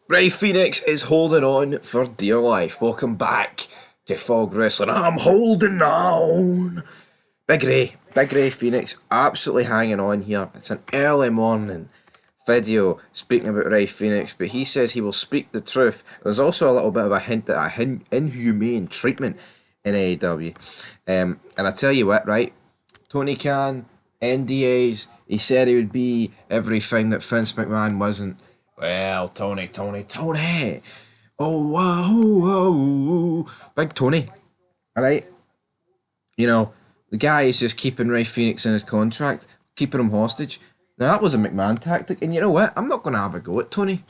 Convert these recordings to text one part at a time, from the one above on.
Ray Phoenix is holding on for dear life. Welcome back to Fog Wrestling. I'm holding on. Big Ray Phoenix, absolutely hanging on here. It's an early morning video speaking about Ray Phoenix, but he says he will speak the truth. There's also a little bit of a hint at inhumane treatment in AEW. And I tell you what, right? Tony Khan, NDAs, he said he would be everything that Vince McMahon wasn't. Well, Tony. Oh, whoa. Big Tony. Alright? You know, the guy is just keeping Ray Phoenix in his contract, keeping him hostage. Now, that was a McMahon tactic, and you know what? I'm not going to have a go at Tony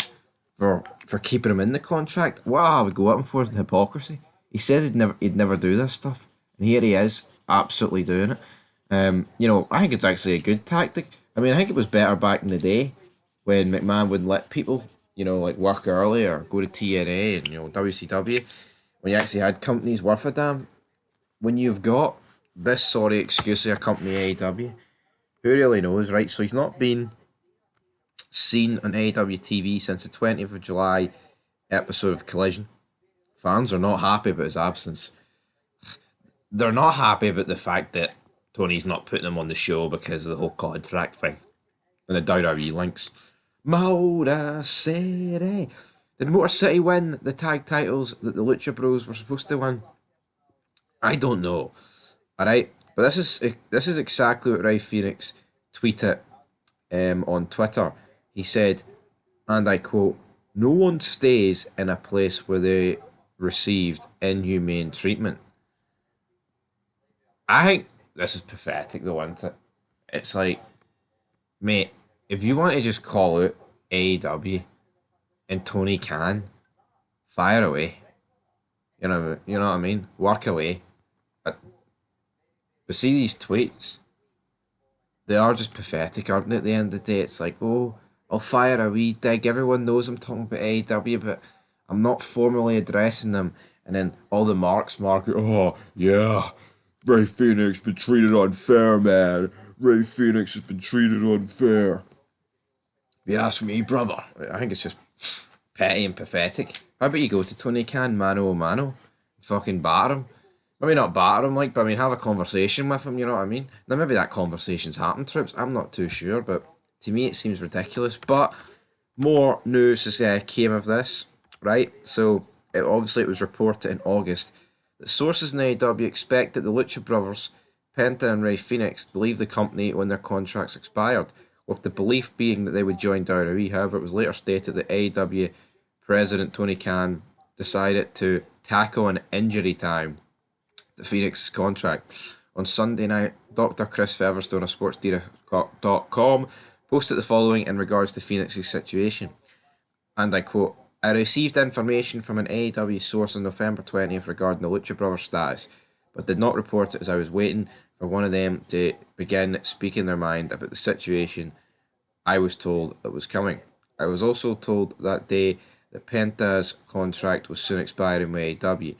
for keeping him in the contract. What I would go at him for is the hypocrisy. He says he'd never do this stuff, and here he is, absolutely doing it. I think it's actually a good tactic. I mean, I think it was better back in the day when McMahon wouldn't let people, like work early or go to TNA and, WCW, when you actually had companies worth a damn. When you've got this sorry excuse of a company AEW, who really knows, right? So he's not been seen on AEW TV since the 20th of July episode of Collision. Fans are not happy about his absence. They're not happy about the fact that Tony's not putting him on the show because of the whole contract thing and the WWE links. Motor City. Did Motor City win the tag titles that the Lucha Bros were supposed to win? I don't know. Alright? But this is exactly what Ray Phoenix tweeted on Twitter. He said, and I quote, "No one stays in a place where they received inhumane treatment." I think this is pathetic though, isn't it? It's like, mate, if you want to just call out AEW and Tony Khan, fire away. You know what I mean? Work away. But see these tweets, they are just pathetic, aren't they? At the end of the day, it's like, oh, I'll fire a wee dig. Everyone knows I'm talking about AEW, but I'm not formally addressing them. And then all the mark, oh, yeah, Ray Phoenix been treated unfair, man. Ray Phoenix has been treated unfair. If you ask me, brother, I think it's just petty and pathetic. How about you go to Tony Khan, mano a mano, fucking batter him? Maybe not batter him, but I mean, have a conversation with him, you know what I mean? Now, maybe that conversation's happened, Trips, I'm not too sure, but to me it seems ridiculous. But more news came of this, right? So, it was reported in August that sources in AEW expect that the Lucha Brothers, Penta and Ray Phoenix, to leave the company when their contracts expired, with the belief being that they would join WWE. However, it was later stated that AEW President Tony Khan decided to tackle an injury time to Phoenix's contract. On Sunday night, Dr. Chris Featherstone of SportsData.com posted the following in regards to Phoenix's situation. And I quote, "I received information from an AEW source on November 20th regarding the Lucha Brothers status, but did not report it as I was waiting for one of them to begin speaking their mind about the situation. I was told it was coming. I was also told that day that Penta's contract was soon expiring with AEW.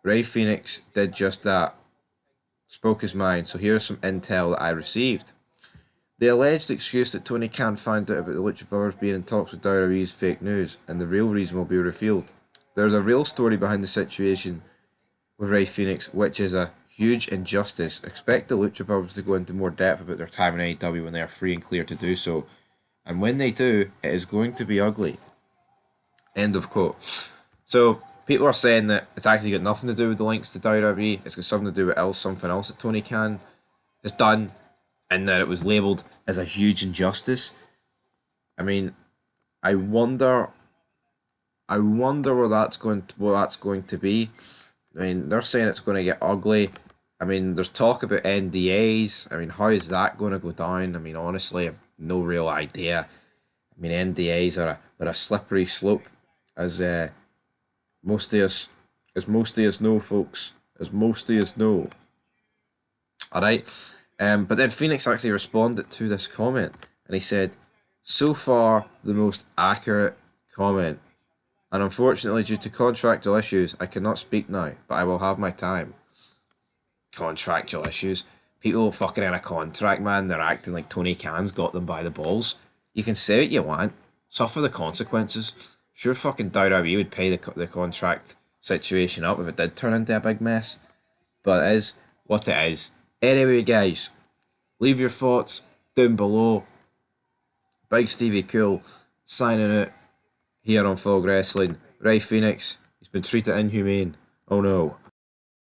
Ray Phoenix did just that, spoke his mind, so here's some intel that I received. The alleged excuse that Tony Khan found out about the Lucha Brothers being in talks with WWE is fake news, and the real reason will be revealed. There's a real story behind the situation with Ray Phoenix, which is a huge injustice. Expect the Lucha Brothers to go into more depth about their time in AEW when they are free and clear to do so. And when they do, it is going to be ugly." End of quote. So, people are saying that it's actually got nothing to do with the links to WWE. It's got something to do with something else that Tony Khan has done, and that it was labelled as a huge injustice. I mean, I wonder what that's going to be. I mean, they're saying it's going to get ugly. I mean, there's talk about NDAs. I mean, how is that going to go down? I mean, honestly, I've no real idea. I mean, NDAs are a slippery slope, as most of us know, folks. As most of us know. All right. But then Phoenix actually responded to this comment, and he said, "So far, the most accurate comment. And unfortunately, due to contractual issues, I cannot speak now, but I will have my time." Contractual issues. People fucking in a contract, man, they're acting like Tony Khan's got them by the balls. You can say what you want, suffer the consequences. Sure, fucking WWE would pay the contract situation up if it did turn into a big mess. But it is what it is. Anyway, guys, leave your thoughts down below. Big Stevie Cool signing out here on Fog Wrestling. Ray Phoenix, he's been treated inhumane. Oh no.